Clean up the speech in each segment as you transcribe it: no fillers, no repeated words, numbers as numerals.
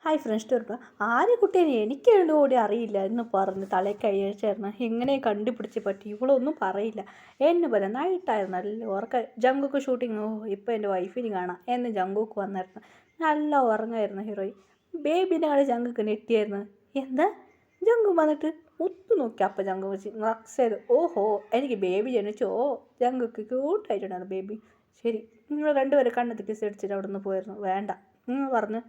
hi friends tour ആരെ കുട്ടീനെ എനിക്ക് കൂടി അറിയില്ല എന്ന് പറഞ്ഞ് തലേ കഴിച്ചായിരുന്നു എങ്ങനെ കണ്ടുപിടിച്ച് പറ്റി ഇവളൊന്നും പറയില്ല എന്ന് പറയാം നൈറ്റായിരുന്നു നല്ല ഉറക്കം ജങ്കുക്ക് ഷൂട്ടിങ് ഇപ്പോൾ എൻ്റെ വൈഫിന് കാണാം എന്ന് ജങ്കുക്ക് വന്നായിരുന്നു നല്ല ഉറങ്ങായിരുന്നു ഹീറോയിൻ ബേബിൻ്റെ കളി ജങ്കുക്ക് നെറ്റിയായിരുന്നു എന്താ ജങ്കു വന്നിട്ട് ഒത്തു നോക്കി അപ്പം ജങ്കു വെച്ച് നക്സ് ചെയ്ത് ഓഹോ എനിക്ക് ബേബി ജനിച്ചോ ജങ്കുക്ക് ക്യൂട്ടായിട്ടുണ്ടായിരുന്നു ബേബി ശരി നിങ്ങൾ രണ്ടുപേരും കണ്ണത്ത് കിസ് അടിച്ചിട്ട് അവിടെ നിന്ന് പോയിരുന്നു വേണ്ട പറഞ്ഞു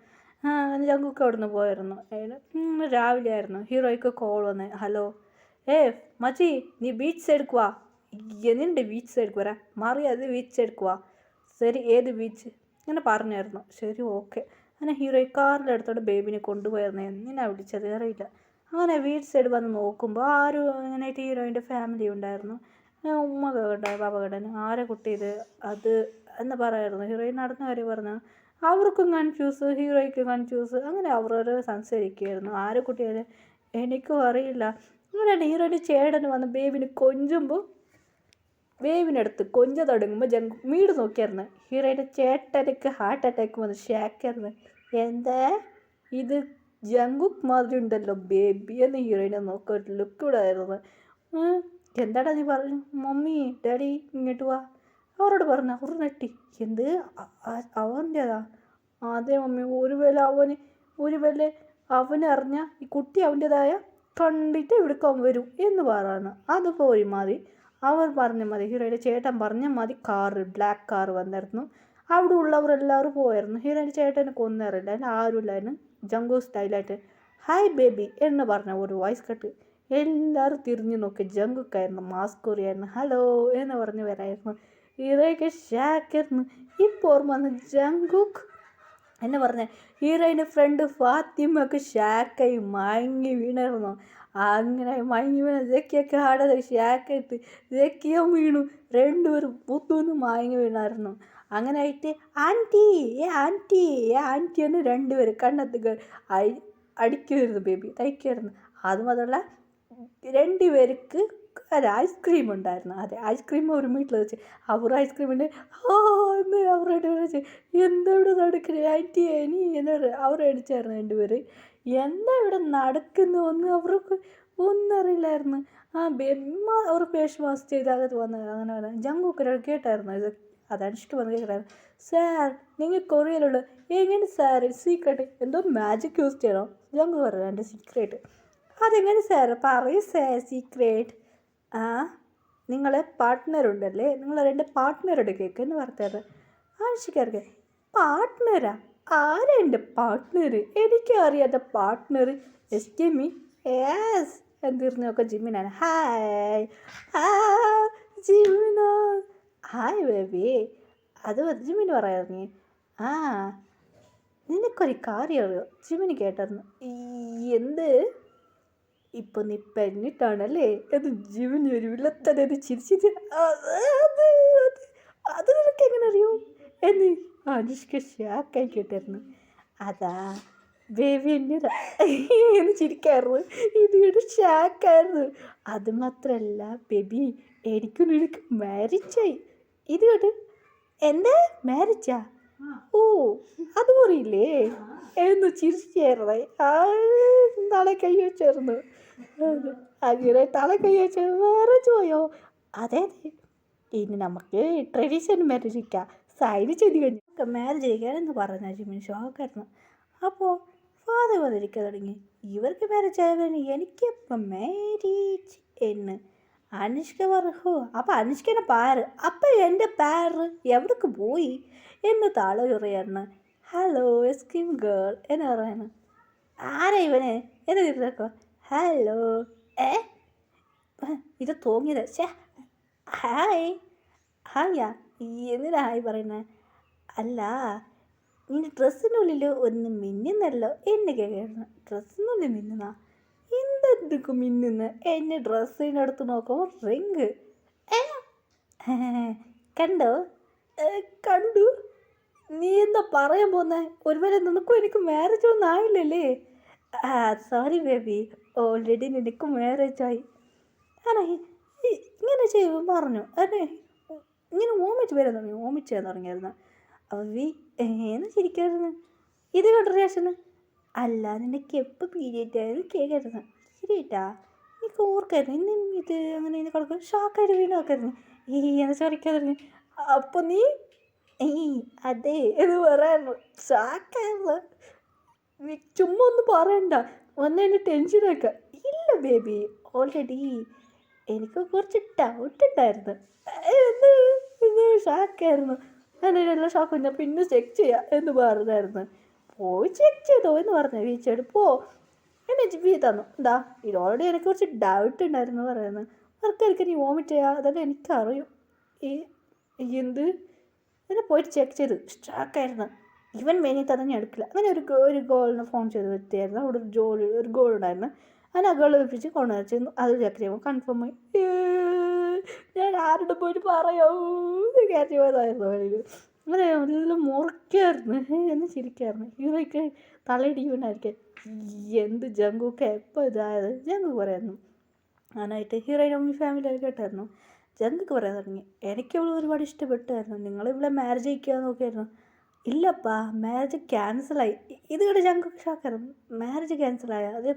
ജങ്കുക്ക് അവിടെ നിന്ന് പോയിരുന്നു രാവിലെ ആയിരുന്നു ഹീറോയ്ക്ക് കോൾ വന്ന് ഹലോ മച്ചി നീ ബീച്ച് സൈഡിക്ക് വാ നിൻ്റെ ബീച്ച് സൈഡിക്ക് വരാം മാറി അത് ബീച്ച് സൈഡിക്ക് വാ ശരി ഏത് ബീച്ച് അങ്ങനെ പറഞ്ഞായിരുന്നു ശരി ഓക്കെ അങ്ങനെ ഹീറോ കാറിൻ്റെ അടുത്തോടെ ബേബിനെ കൊണ്ടുപോയിരുന്നു എന്തിനാ വിളിച്ചത് അറിയില്ല അങ്ങനെ ബീച്ച് സൈഡ് വന്ന് നോക്കുമ്പോൾ ആരും അങ്ങനെയായിട്ട് ഹീറോയിൻ്റെ ഫാമിലി ഉണ്ടായിരുന്നു ഉമ്മ കേട്ടെ പാപ്പ കേട്ടെ ആരെ കുട്ടി ഇത് അത് എന്ന് പറയായിരുന്നു ഹീറോയിൻ നടന്ന കാര്യം പറഞ്ഞു അവർക്കും കൺഫ്യൂസ് ഹീറോയ്ക്ക് കൺഫ്യൂസ് അങ്ങനെ അവരോരോ സംസാരിക്കുമായിരുന്നു ആരെ കുട്ടിയാലും എനിക്കും അറിയില്ല അങ്ങനെ ഹീറോയിൻ്റെ ചേട്ടന് വന്ന് ബേബിന് കൊഞ്ചുമ്പോൾ ബേബിനടുത്ത് കൊഞ്ച തുടങ്ങുമ്പോൾ ജങ്കു വീട് നോക്കിയായിരുന്നു ഹീറോയിൻ്റെ ചേട്ടനക്ക് ഹാർട്ട് അറ്റാക്ക് വന്ന് ഷാക്കായിരുന്നു എന്താ ഇത് ജങ്കുക്ക് മാതിരി ഉണ്ടല്ലോ ബേബി എന്ന് ഹീറോയിനെ നോക്കി ലുക്ക് ഇടായിരുന്നു എന്താടാ നീ പറഞ്ഞു മമ്മി ഡാഡി ഇങ്ങോട്ട് വാ അവരോട് പറഞ്ഞു അവർ നെട്ടി എന്ത് അവൻ്റെതാ അതെ മമ്മി ഒരു വേല അവനറിഞ്ഞ ഈ കുട്ടി അവൻ്റെതായ കണ്ടിട്ട് ഇവിടേക്ക് വരും എന്ന് പറയുന്നു അതുപോലെ മതി അവർ പറഞ്ഞ മതി ഹീറോയുടെ ചേട്ടൻ പറഞ്ഞ മതി കാറ് ബ്ലാക്ക് കാറ് വന്നിരുന്നു അവിടെ ഉള്ളവരെല്ലാവരും പോയായിരുന്നു ഹീറോയുടെ ചേട്ടനെ കൊന്നറിയില്ല അതിൽ ആരും ഇല്ലായിരുന്നു ജങ്കു സ്റ്റൈലായിട്ട് ഹായ് ബേബി എന്ന് പറഞ്ഞ ഒരു വോയിസ് കട്ട് എല്ലാവരും തിരിഞ്ഞു നോക്കി ജങ്കുക്കായിരുന്നു മാസ്ക് കുറിയായിരുന്നു ഹലോ എന്ന് പറഞ്ഞ് വരായിരുന്നു ഹീറോയ്ക്ക് ഷാക്കായിരുന്നു ഇപ്പോൾ ഓർമ്മ വന്ന് ജങ്കുക്ക് എന്ന് പറഞ്ഞ ഹീറോയിൻ്റെ ഫ്രണ്ട് ഫാത്തിമക്ക് ഷാക്കായി മയങ്ങി വീണായിരുന്നു അങ്ങനെ മയങ്ങി വീണ ജക്കിയൊക്കെ ആടത് ഷാക്കായിട്ട് ജക്കിയോ വീണു രണ്ടുപേരും പുത്തുനിന്ന് മയങ്ങി വീണായിരുന്നു അങ്ങനെ ആയിട്ട് ആൻറ്റി ആൻറ്റി എന്ന് രണ്ടുപേരും കണ്ണത്ത് അടിക്കുമായിരുന്നു ബേബി തയ്ക്കുമായിരുന്നു അതുമാത്രമല്ല രണ്ടുപേർക്ക് ഒരു ഐസ്ക്രീം ഉണ്ടായിരുന്നു അതെ ഐസ്ക്രീം ഒരു വീട്ടിൽ വെച്ച് അവർ ഐസ്ക്രീമിൻ്റെ എന്ന് അവരുടെ വെച്ച് എന്താ ഇവിടെ നടക്കുന്നത് ആൻറ്റി ഇനി എന്ന് അവർ അടിച്ചായിരുന്നു രണ്ടുപേര് എന്താ ഇവിടെ നടക്കുന്നു ഒന്നും അവർക്ക് ഒന്നും അറിയില്ലായിരുന്നു അവർ ഫേസ് വാഷ് ചെയ്ത് അകത്ത് വന്നത് അങ്ങനെ വന്നത് ജങ്കുക്ക് കേട്ടായിരുന്നു ഇത് അതാണ് ഇഷ്ടം വന്ന് കേൾക്കണമായിരുന്നു സാർ നിങ്ങൾ കൊറിയയിലുള്ള എങ്ങനെ സാർ സീക്രട്ട് എന്തോ മാജിക് യൂസ് ചെയ്യണോ ജങ്കു പറഞ്ഞു എൻ്റെ സീക്രട്ട് അതെങ്ങനെ സാർ പറയൂ സാർ സീക്രട്ട് നിങ്ങളെ പാർട്ട്ണറുണ്ടല്ലേ നിങ്ങൾ രണ്ട് പാർട്ട്ണറുടെ കേക്ക് എന്ന് പറഞ്ഞത് ആവശ്യക്കാർക്ക് പാർട്ട്ണറാ ആരാ എൻ്റെ പാർട്ട്ണർ എനിക്കും അറിയാത്ത പാർട്ട്ണർ എസ്കിമി യെസ് എന്തിരുന്നൊക്കെ ജിമ്മിനാണ് ഹായ് ജിമ്മിന ഹായ് ബേബി അത് ജിമ്മിന് പറയാറുങ്ങി നിനക്കൊരു കാര്യം അറിയോ ജിമ്മിന് കേട്ടായിരുന്നു എന്ത് ഇപ്പം നീ പെണ്ണിട്ടാണല്ലേ അത് ജിമ്മിന് ഒരു വിളത്തന്നെ ചിരിച്ചിട്ട് അത് നിനക്ക് എങ്ങനെ അറിയോ എന്ന് അനുഷ്ക ഷാക്കായി കേട്ടായിരുന്നു അതാ ബേബി എന്നതാ എന്ന് ചിരിക്കായിരുന്നു ഇതിയുടെ ഷാക്കായിരുന്നു അത് മാത്രമല്ല ബേബി എനിക്കും നിനക്ക് മാരേജായി ഇത് കേട്ട് എന്താ മാരേജാ ഓ അത് പറയില്ലേ എന്ന് ചിരിച്ചായിരുന്നേ തല കൈ വെച്ചായിരുന്നു അങ്ങനെ തല കൈ വെച്ച മാരേജ് പോയോ അതെ അതെ ഇനി നമുക്ക് ട്രഡീഷണൽ മാരേജ് ഇരിക്കാം സൈഡ് ചെയ്ത് കഴിഞ്ഞു മാരേജ് ചെയ്യാനെന്ന് പറഞ്ഞ ജിമ്മിന് ഷോക്കായിരുന്നു അപ്പോൾ ഫാദർ വന്നിരിക്കാൻ തുടങ്ങി ഇവർക്ക് മാരേജ് ആയവൻ എനിക്കിപ്പം മാരേജ് എന്ന് അനുഷ്ക പറഞ്ഞു അപ്പം അനുഷ്കനെ പാര് അപ്പം എൻ്റെ പാര് എവിടേക്ക് പോയി എന്ന് താള പറയുന്നു ഹലോ എസ്കിം ഗേൾ എന്ന് പറയുന്നു ആരാ ഇവന് എന്ന് തിരിച്ചോ ഹലോ ഇത് തോന്നിയത് ഹായാ എന്തിനാ ഹായ് പറയുന്നത് അല്ല നിൻ്റെ ഡ്രസ്സിനുള്ളിൽ ഒന്ന് മിന്നുന്നല്ലോ എന്നെ കേൾക്കുന്നു ഡ്രസ്സിനുള്ളിൽ മിന്നുന്ന എന്തെന്തൊക്കെ മിന്നുന്ന എന്നെ ഡ്രസ്സിനടുത്ത് നോക്കുമ്പോൾ റിങ് കണ്ടോ കണ്ടു നീ എന്താ പറയാൻ പോകുന്നത് ഒരുവേള നിനക്കും എനിക്ക് മാരേജ് ഒന്നും ആയില്ലല്ലേ സോറി ബേബി ഓൾറെഡി നിനക്ക് മാരേജായി ആണേ ഇങ്ങനെ ചെയ്യുമ്പോൾ പറഞ്ഞു അതെ ഇങ്ങനെ ഓമിച്ച് വരാൻ തുടങ്ങി ഓമിച്ച് ചെയ്യാൻ തുടങ്ങിയായിരുന്നു അവി എന്ന് ശരിക്കായിരുന്നു ഇത് കണ്ട റിയാക്ഷന് അല്ല നിനക്ക് എപ്പോൾ പീരിയഡ് ആയാലും കേൾക്കായിരുന്നു ശരിയേട്ടാ എനിക്ക് ഓർക്കായിരുന്നു ഇന്നും ഇത് അങ്ങനെ ഇത് കിടക്കും ഷോക്കായിട്ട് വീണ് നോക്കായിരുന്നു എന്ന് ചോദിക്കാതിരുന്നു അപ്പോൾ നീ ഈ അതെ എന്ന് പറയായിരുന്നു ഷോക്കായിരുന്നു നീ ചുമ്മാ ഒന്നും പറയണ്ട വന്ന് എന്നെ ടെൻഷനാക്കുക ഇല്ല ബേബി ഓൾറെഡി എനിക്ക് കുറച്ച് ഡൗട്ട് ഉണ്ടായിരുന്നു എന്ന് എന്ന് ഷോക്കായിരുന്നു എല്ലാം ഷോക്ക് ഞാൻ പിന്നെ ചെക്ക് ചെയ്യാം എന്ന് പറഞ്ഞായിരുന്നു പോയി ചെക്ക് ചെയ്തോ എന്ന് പറഞ്ഞു വീച്ചോട് പോ എന്നെ വീ തന്നു എന്താ ഇത് ഓൾറെഡി എനിക്ക് കുറച്ച് ഡൗട്ട് ഉണ്ടായിരുന്നു പറയുന്നത് ആൾക്കാർക്ക് നീ വോമിറ്റ് ചെയ്യുക അതെല്ലാം എനിക്കറിയും ഈ എന്ത് എന്നെ പോയിട്ട് ചെക്ക് ചെയ്ത് സ്ട്രാക്കായിരുന്നു ഇവൻ വേണി തന്നെ ഞാൻ എടുക്കില്ല അങ്ങനെ ഒരു ഗോളിന് ഫോൺ ചെയ്ത് വ്യക്തിയായിരുന്നു അവിടെ ഒരു ഗോൾ ഉണ്ടായിരുന്നു അങ്ങനെ ആ ഗോൾ വെപ്പിച്ച് കൊണ്ടുവച്ചിരുന്നു അത് ചെക്ക് ചെയ്യുമ്പോൾ കൺഫേം ആയി ഞാൻ ആരുടെ പോയിട്ട് പറയാമോ കയറ്റി പോയതായിരുന്നു വഴിയിൽ അങ്ങനെ എല്ലാം മുറിക്കായിരുന്നു എന്ന് ചിരിക്കായിരുന്നു ഹീറോയ്ക്ക് തലയിടി വീണായിരിക്കും എന്ത് ജങ്കുക്ക് എപ്പോൾ ഇതായത് ജങ്കു പറയായിരുന്നു അങ്ങനായിട്ട് ഹീറോയിൻ്റെ മമ്മി ഫാമിലിയിൽ കേട്ടായിരുന്നു ജങ്കുക്ക് പറയാൻ തുടങ്ങി എനിക്ക് ഇവിടെ ഒരുപാട് ഇഷ്ടപ്പെട്ടായിരുന്നു നിങ്ങൾ ഇവിടെ മാരേജ് കഴിക്കാൻ നോക്കിയായിരുന്നു ഇല്ലപ്പാ മാരേജ് ക്യാൻസലായി ഇത് ഇവിടെ ജങ്കുക്ക് ഷോക്കായിരുന്നു മാരേജ് ക്യാൻസലായ അത്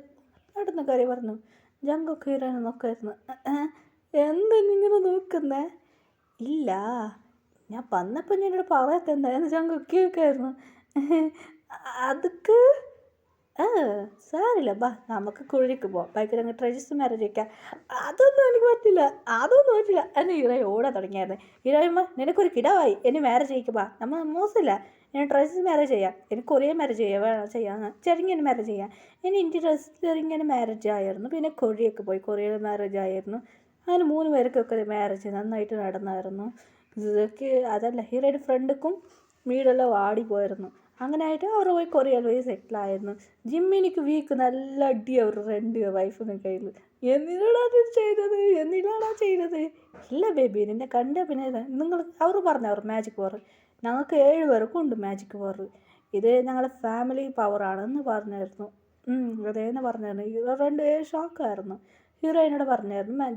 നടന്ന കാര്യം പറഞ്ഞു ജങ്കുക്ക് ഹീറോയിനെ നോക്കായിരുന്നു എന്തെന്നിങ്ങനെ നോക്കുന്നേ ഇല്ല ഞാൻ വന്നപ്പോൾ ഞാൻ ഇവിടെ പറയാത്തെന്തായിരുന്നു ജങ്കുക്ക് കേൾക്കായിരുന്നു അതൊക്കെ സാരില്ല ബാ നമുക്ക് കുഴിക്ക് പോവാം ബൈക്കിൽ അങ്ങ് രജിസ്റ്റർ മാരേജ് വയ്ക്കാം അതൊന്നും എനിക്ക് പറ്റില്ല എന്നെ ഹീറോയി ഓടാൻ തുടങ്ങിയായിരുന്നു ഹീറോയിമ്മ നിനക്കൊരു കിടവായി എന്നെ മാരേജ് ചെയ്യിക്കുമ്പോൾ നമ്മൾ മോശമില്ല ഞാൻ രജിസ്റ്റർ മാരേജ് ചെയ്യാം എനിക്ക് കൊറിയൻ മാരേജ് ചെയ്യാം ചെറിങ്ങനെ മാരേജ് ചെയ്യാം ഇനി ഇന്ത്യ രജിസ്റ്ററിങ്ങനെ മാരേജ് ആയിരുന്നു പിന്നെ കൊറിയൊക്കെ പോയി കൊറിയയിൽ മാരേജ് ആയിരുന്നു അങ്ങനെ 3 പേർക്കൊക്കെ മാരേജ് നന്നായിട്ട് നടന്നായിരുന്നു ഇതൊക്കെ അതല്ല ഹീറോയുടെ ഫ്രണ്ടുക്കും വീടെല്ലാം വാടിപ്പോയിരുന്നു അങ്ങനെ ആയിട്ട് അവർ പോയി കൊറിയയിൽ പോയി സെറ്റിലായിരുന്നു ജിമ്മിനിക്ക് വീക്ക് നല്ല അടി അവർ വൈഫിന് കയ്യിൽ എന്തിനാടാ ചെയ്തത് ഇല്ല ബേബി നിന്നെ കണ്ട പിന്നെ നിങ്ങൾ അവർ അവർ മാജിക് പവർ ഞങ്ങൾക്ക് 7 പേർക്കും ഉണ്ട് മാജിക് പവർ ഇത് ഞങ്ങളുടെ ഫാമിലി പവറാണെന്ന് പറഞ്ഞായിരുന്നു അതേന്ന് പറഞ്ഞായിരുന്നു ഹീറോ 2 ഷോക്കായിരുന്നു ഹീറോയിനോട് പറഞ്ഞായിരുന്നു മാജിക്